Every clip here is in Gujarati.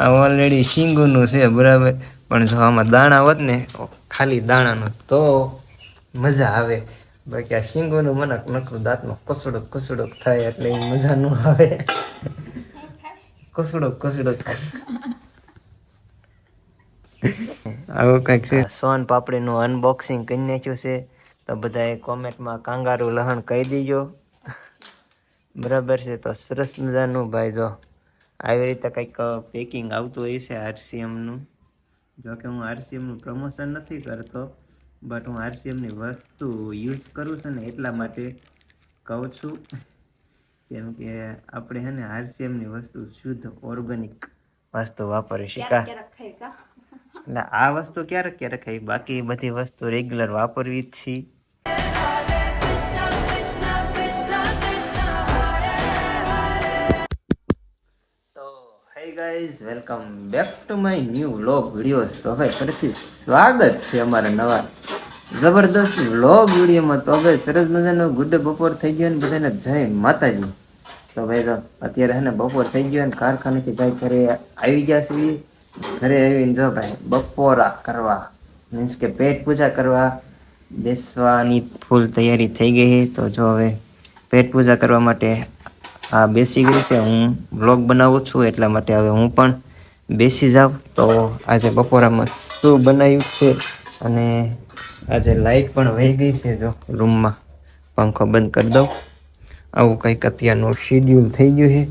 આ ઓલરેડી શીંગુનું છે બરાબર, પણ જો આમાં દાણા હોત ને ખાલી દાણાનું તો મજા આવે. બાકી આ શીંગુનું મને નકરું દાંતમાં કસડક થાય એટલે મજા ન આવે. કસડક આવું કંઈક છે. સોન પાપડીનું અનબોક્સિંગ કરી નાખ્યું છે. તો બધાએ કોમેન્ટમાં કાંગારું લહણ કહી દીજો. બરાબર છે. તો સરસ મજાનું ભાઈ જો આવી રીતે કંઈક પેકિંગ આવતું હોય છે આરસીએમનું. જોકે હું આરસીએમનું પ્રમોશન નથી કરતો, બટ હું આરસીએમની વસ્તુ યુઝ કરું છું ને એટલા માટે કહું છું. કેમ કે આપણે હે ને આરસીએમની વસ્તુ શુદ્ધ ઓર્ગેનિક વસ્તુ વાપરી શીખા. એટલે આ વસ્તુ ક્યારેક ખાઈ, બાકી બધી વસ્તુ રેગ્યુલર વાપરવી જ છીએ. Hey guys, welcome back to my new vlog videos. તો ભાઈ ફરીથી સ્વાગત છે અમારા નવા જબરદસ્ત વ્લોગ વિડીયોમાં. તો ભાઈ સરસ મજાનો ગુડ ડે બપોર થઈ ગયો ને બધાને જય માતાજી. તો ભાઈ તો અત્યારે હે ને બપોર થઈ ગયો ને કારખાનેથી ભાઈ ઘરે આવી ગયા છીએ. ઘરે આવીને જો ભાઈ બપોરા કરવા મીન્સ કે પેટ પૂજા કરવા બેસવાની ફૂલ તૈયારી થઈ ગઈ છે. તો જો હવે પેટ પૂજા કરવા માટે આ બેસી ગયું છે. હું વ્લોગ બનાવું છું એટલા માટે હવે હું પણ બેસી જાઉં. તો આજે બપોરામાં શું બનાવ્યું છે, અને આજે લાઈટ પણ વહી ગઈ છે. જો રૂમમાં પંખો બંધ કરી દઉં. આવું કંઈક અત્યારનું શેડ્યુલ થઈ ગયું છે.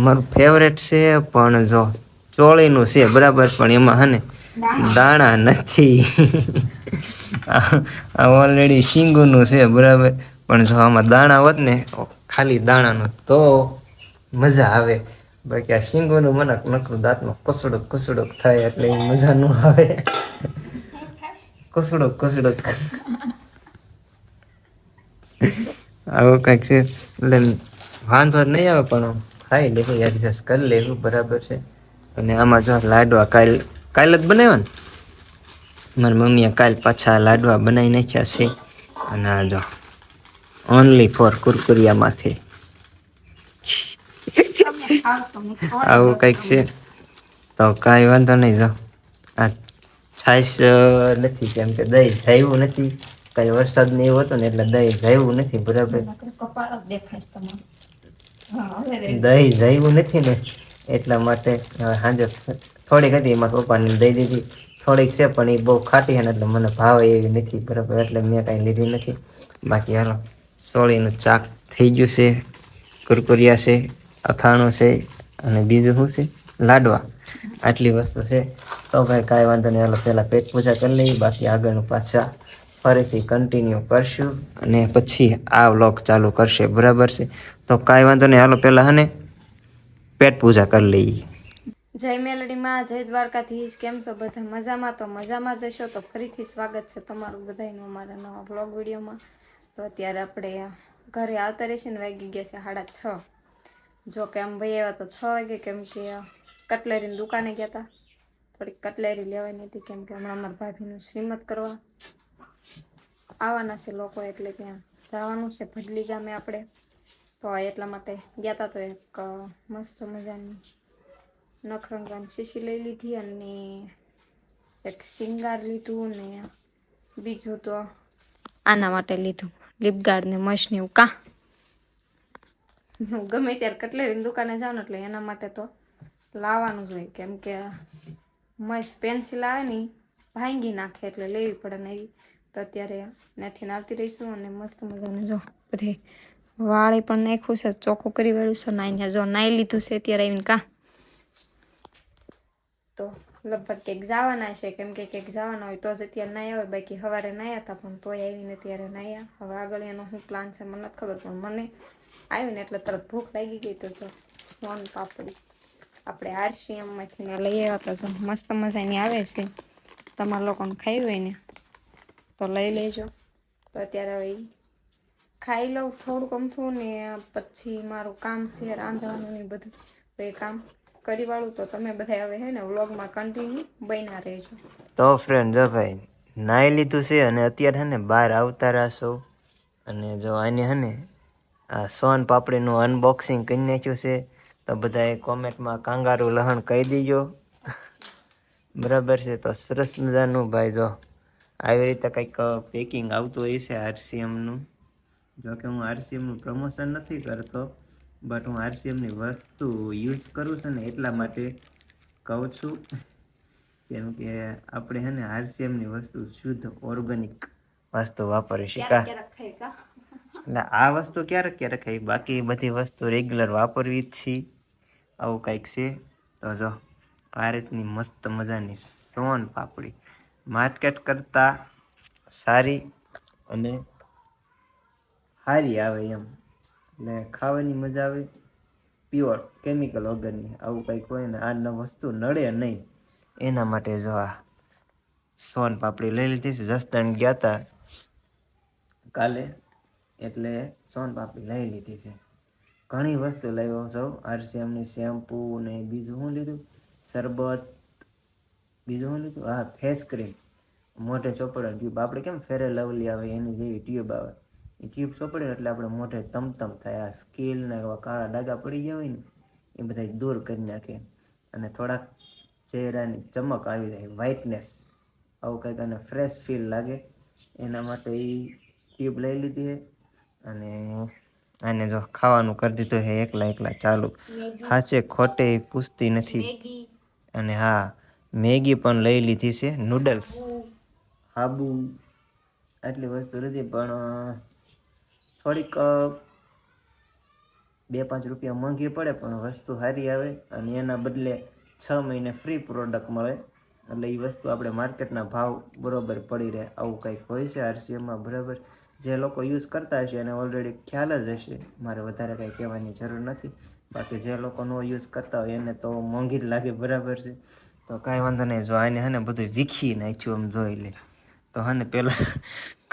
મારું ફેવરેટ છે, પણ જો ચોળીનું છે બરાબર, પણ એમાં હે ને દાણા નથી. આ ઓલરેડી શીંગુનું છે બરાબર, પણ જો આમાં દાણા હોત ને ખાલી દાણાનું તો મજા આવે. બાકી આ શીંગુનું મને નકરું દાંતમાં કસડક થાય એટલે મજા ન આવે. કસડક આવું કંઈક છે. એટલે વાંધો નહીં આવે, પણ ખાઈ લેવું, એડજસ્ટ કરી લેવું બરાબર છે. અને આમાં જો લાડવા કાલ જ બનાવ્યા ને મારી મમ્મીએ, કાલ પાછા લાડવા બનાવી નાખ્યા છે. અને આ જો ઓનલી ફોર કુરકુરિયામાંથી આવું કંઈક છે. તો કાંઈ વાંધો નહીં. જો આ છાશ નથી, કેમ કે દહીં જાયું નથી. કઈ વરસાદ ને એવું હતો ને એટલે દહીં જાયું નથી બરાબર. દહીં જાયું નથી ને એટલા માટે સાંજે થોડીક હતી એમાં પપ્પાને દઈ દીધી. થોડીક છે પણ એ બહુ ખાટી છે ને એટલે મને ભાવે એવી નથી બરાબર, એટલે મેં કાંઈ લીધી નથી. બાકી હાલો સોળીનું ચાક થઈ ગયું છે. કુરકુરિયા છે, અથાણું છે, અને બીજું શું છે લાડવા. આટલી વસ્તુ છે. તો ભાઈ કાંઈ વાંધો નહીં, હાલો પહેલાં પેટ પૂજા કરી લઈએ, બાકી આગળનું પાછા ફરીથી કન્ટિન્યુ કરશું અને પછી આ વ્લોગ ચાલુ કરશે બરાબર છે. તો કાંઈ વાંધો નહીં, હાલો પહેલાં હે ને પેટ પૂજા કરી લઈએ. જય મેલડીમાં, જય દ્વારકાધીશ. કેમ છો બધા? મજામાં? તો મજામાં જશો. તો ફરીથી સ્વાગત છે તમારું બધાનું અમારા નવા બ્લોગ વિડીયોમાં. તો અત્યારે આપણે ઘરે આવતા રહીશું ને વાગી ગયા છે 6:30. જો કે આમ ભાઈ આવ્યા તો 6 વાગે, કેમ કે કટલેરીની દુકાને ગયા હતા. થોડીક કટલેરી લેવાની હતી, કેમ કે હમણાં અમારા ભાભીનું શ્રીમત કરવા આવવાના છે લોકો, એટલે ત્યાં જવાનું છે ભડલી ગામે આપણે. તો એટલા માટે ગયા હતા. તો એક મસ્ત મજાની નખરંગાની શીશી લઈ લીધી, અને એક શિંગાર લીધું, ને બીજું તો આના માટે લીધું લિપગાર્ડ ને મશની કા. હું ગમે ત્યારે કટલેરીની દુકાને જાઉં ને એટલે એના માટે તો લાવવાનું જ હોય, કેમ કે મસ્ત પેન્સિલ આવે ને ભાંગી નાખે એટલે લેવી પડે ને એવી. તો અત્યારે ત્યાંથી આવતી રહીશું, અને મસ્ત મજાનું જો બધે વાળી પણ નાખ્યું છે, ચોખ્ખું કરી વાળ્યું છે. નાઈને જો નાઈ લીધું છે અત્યારે આવીને કા. તો લગભગ કંઈક જવાના છે, કેમ કે કંઈક જવાના હોય તો જ અત્યારે નાયા હોય. બાકી સવારે નાયા હતા પણ તોય આવીને ત્યારે નાયા. હવે આગળ એનો શું પ્લાન છે મને નથી ખબર, પણ મને આવીને એટલે તરત ભૂખ લાગી ગઈ. તો જો સોન પાપડી આપણે આરસીએમમાંથી લઈ આવ્યા હતા. જો મસ્ત મજાની આવે છે, તમારા લોકોને ખાઈ હોય ને તો લઈ લેજો. તો અત્યારે હવે ખાઈ લઉં થોડુંક અમથું, ને પછી મારું કામ છે રાંધવાનું ને બધું, તો એ કામ કરી વાળું. તો તમે બધા હવે હે ને વ્લોગમાં કન્ટિન્યુ બન્યા રહેજો. તો ફ્રેન્ડ જો ભાઈ નાઈ લીધું છે, અને અત્યારે હે ને બહાર આવતા રહેશો. અને જો આને હે ને આ સોન પાપડીનું અનબોક્સિંગ કરી નાખ્યું છે. તો બધાએ કોમેન્ટમાં કાંગારું લહણ કહી દીજો. બરાબર છે. તો સરસ મજાનું ભાઈ જો આવી રીતે કંઈક પેકિંગ આવતું હોય છે આરસીએમનું. જોકે હું આરસીએમનું પ્રમોશન નથી કરતો, બટ હું આરસીએમની વસ્તુ યુઝ કરું છું ને એટલા માટે કહું છું. કેમ કે આપણે છે ને આરસીએમની વસ્તુ શુદ્ધ ઓર્ગેનિક વસ્તુ વાપરી શીખા. એટલે આ વસ્તુ ક્યારેક ક્યારેક ખાઈ, બાકી બધી વસ્તુ રેગ્યુલર વાપરવી જ છીએ. આવું કંઈક છે. તો જો આ રીતની મસ્ત મજાની સોન પાપડી માર્કેટ કરતાં સારી અને સારી આવે એમ, એટલે ખાવાની મજા આવે. પ્યોર કેમિકલ વગરની આવું કંઈક હોય ને આ વસ્તુ નડે નહીં એના માટે જો આ સોન પાપડી લઈ લીધી છે. જસદણ ગયા હતા કાલે એટલે સોન પાપડી લઈ લીધી છે. ઘણી વસ્તુ લાવ્યો છું. આરસીએમની શેમ્પુ ને બીજું શું લીધું, શરબત, બીજું શું લીધું, હા ફેસ ક્રીમ, મોઢે ચોપડે ટ્યુબ, આપણે કેમ ફેરે લવલી આવે એની જેવી ટ્યુબ આવે. એ ટ્યુબ ચોપડે એટલે આપણે મોઢે તમતમ થાય. આ સ્કીલ ને એવા કાળા ડાઘા પડી ગયા હોય ને એ બધા દૂર કરી નાખે અને થોડાક ચહેરાની ચમક આવી જાય, વ્હાઇટનેસ આવું કંઈક, અને ફ્રેશ ફીલ લાગે. એના માટે એ ટ્યુબ લઈ લીધી છે. અને આને જો ખાવાનું કરી દીધું છે એકલા એકલા ચાલુ. હાચે ખોટે પૂછતી નથી. અને હા, મેગી પણ લઈ લીધી છે, નૂડલ્સ, હાબુ, આટલી વસ્તુ લીધી. પણ થોડીક 2-5 રૂપિયા મોંઘી પડે પણ વસ્તુ સારી આવે અને એના બદલે 6 મહિને ફ્રી પ્રોડક્ટ મળે. એટલે એ વસ્તુ આપણે માર્કેટના ભાવ બરોબર પડી રહે. આવું કંઈક હોય છે આરસીએમમાં. બરાબર, જે લોકો યુઝ કરતા હશે એને ઓલરેડી ખ્યાલ જ હશે, મારે વધારે કંઈ કહેવાની જરૂર નથી. બાકી જે લોકો નો યુઝ કરતા હોય એને તો મોંઘી જ લાગે. બરાબર છે. તો કાંઈ વાંધો નહીં. જો આને હે ને બધું વીખી નાખ્યું આમ જોઈ લે તો હે ને પેલા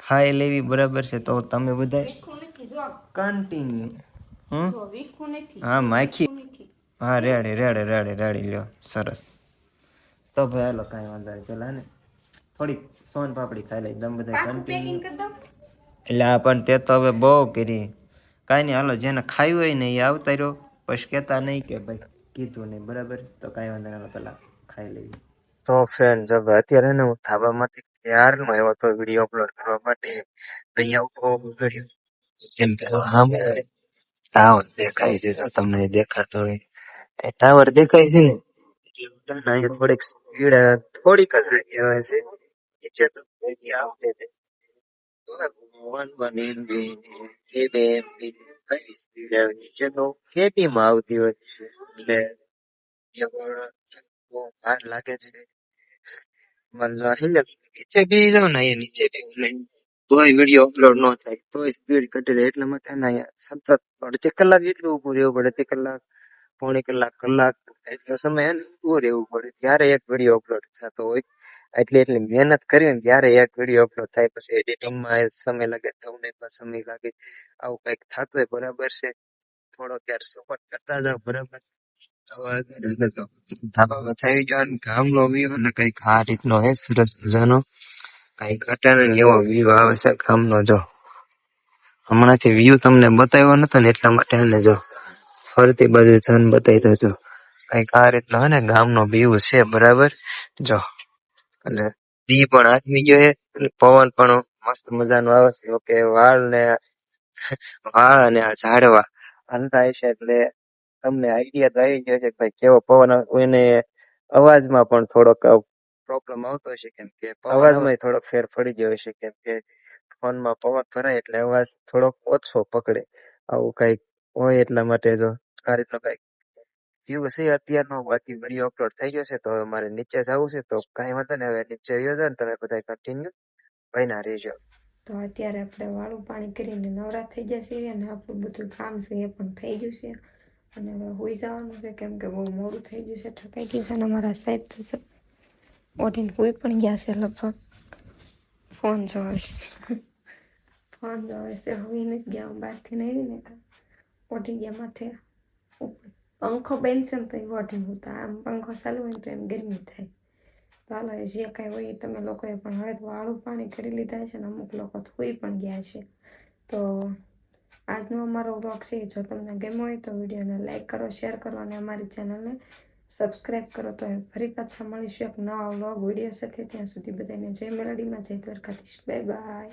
ખાઈ લેવી. બરાબર છે. તો તમે બધા કન્ટિન્યુ હા માખી, હા રેડી રેડી રેડી રેડી લ્યો સરસ. તો ભાઈ હાલો કાંઈ વાંધો નહીં. પેલા ને થોડીક સોન પાપડી ખાઈ લઈ. તમે બધા કન્ટિન્યુ. એટલે આ પણ તે તો હવે બહુ કરી. કાંઈ નહીં, હાલો જેને ખાયું હોય ને એ આવતા રહ્યો. પછી કહેતા નહીં કે ભાઈ કીધું નહીં. બરાબર, તો કાંઈ વાંધો નહીં. પેલા ખાઈ લેવી. તો ફ્રેન્ડ હવે અત્યારે ને હું ધાબામાંથી ક્યારનો આવ્યો તો વિડીયો અપલોડ કરવા માટે. અહીંયા ઉભો કર્યો કેમ કે સામે ટાવર દેખાય છે. તો તમને દેખાતો હોય એ ટાવર દેખાય છે ને એટલે અહીંયા થોડીક સ્પીડ થોડીક જ રહી આવે છે. નીચે તો કોઈ આવતે નથી. 1 MB 2 MB કઈ સ્પીડ આવે. નીચે તો ખેતીમાં આવતી હોય એટલે બહુ વાર લાગે છે. નીચે બી જાવ ને અહીંયા નીચે બી તોય વિડીયો અપલોડ ન થાય, તોય સ્પીડ ઘટી જાય. એટલા માટે સતત અડધી કલાક જેટલું ઊભું રહેવું પડે. અડધી કલાક, પોણી કલાક, કલાક એટલો સમય ઊભું રહેવું પડે ત્યારે એક વિડીયો અપલોડ થતો હોય. એટલી મહેનત કરીને ત્યારે એક વિડીયો અપલોડ થાય. પછી એડિટિંગમાં સમય લાગે, તમને સમય લાગે, આવું કંઈક થતું હોય. બરાબર છે. થોડો ક્યારે સપોર્ટ કરતા જાવ. બરાબર, ધાબામાં થઈ ગયો ગામનો વ્યૂ અને કઈક આ રીતનો હે સરસ મજાનો. કઈ ઘટે ને એવો વ્યૂ આવે છે ગામનો. જો હમણાંથી વ્યૂ તમને બતાવ્યો નતો ને એટલા માટે ને જો ફરતી બાજુ જન બતાવી દેજો. કઈક આ રીતનો હે ને ગામનો વ્યૂ છે. બરાબર, જો અને દી પણ આથમી ગયો છે. પવન પણ મસ્ત મજાનો આવે છે. ઓકે, વાળ અને આ ઝાડવા હલતા છે એટલે તમને આઈડિયા તો આવી ગયો છે કે ભાઈ કેવો પવન આવે. કોઈને અવાજમાં પણ થોડોક પ્રોબ્લેમ આવતો હશે કેમ કે અવાજમાં થોડોક ફેર પડી ગયો હશે કેમ કે ફોનમાં પવન ભરાય એટલે અવાજ થોડોક ઓછો પકડે. આવું કઈક હોય એટલા માટે જો આ રીતનો કઈક વ્યૂ છે અત્યારનો. બાકી વિડીયો અપલોડ થઈ ગયો છે તો હવે મારે નીચે જવું છે. તો કાંઈ વાંધો નહીં, હવે નીચે આવ્યો છે ને તમે બધા કન્ટિન્યુ બન્યા રહેજો. તો અત્યારે આપણે વાળું પાણી કરીને નવરા થઈ ગયા છીએ અને આપણું બધું કામ છે એ પણ થઈ ગયું છે અને હવે હોઈ જવાનું છે કેમ કે બહુ મોડું થઈ ગયું છે, ઠકાઈ ગયું છે. અને અમારા સાહેબ થશે ઓઢીને હોઈ પણ ગયા છે લગભગ. ફોન જોવે છે, ફોન જોવે છે. હોઈ નથી ગયા. હું બહારથી નહીં આવી ને ઓઢી ગયા માથે. પંખો બંધ છે ને તો એ ઓઢીને હોતા. આમ પંખો ચાલુ હોય ને તો એમ ગરમી થાય. તો હાલો જે કાંઈ હોય એ તમે લોકોએ પણ હવે તો વાળું પાણી કરી લીધા છે ને અમુક લોકો હોઈ પણ ગયા છે. તો આજનો અમારો વ્લોગ છે. જો તમને ગમ્યો હોય તો વિડીયોને લાઈક કરો, શેર કરો અને અમારી ચેનલને સબસ્ક્રાઈબ કરો. તો ફરી પાછા મળીશું એક નવા વ્લોગ વિડીયો સાથે. ત્યાં સુધી બધાને જય મેલડીમાં, જય દ્વારકાધીશ. Bye bye.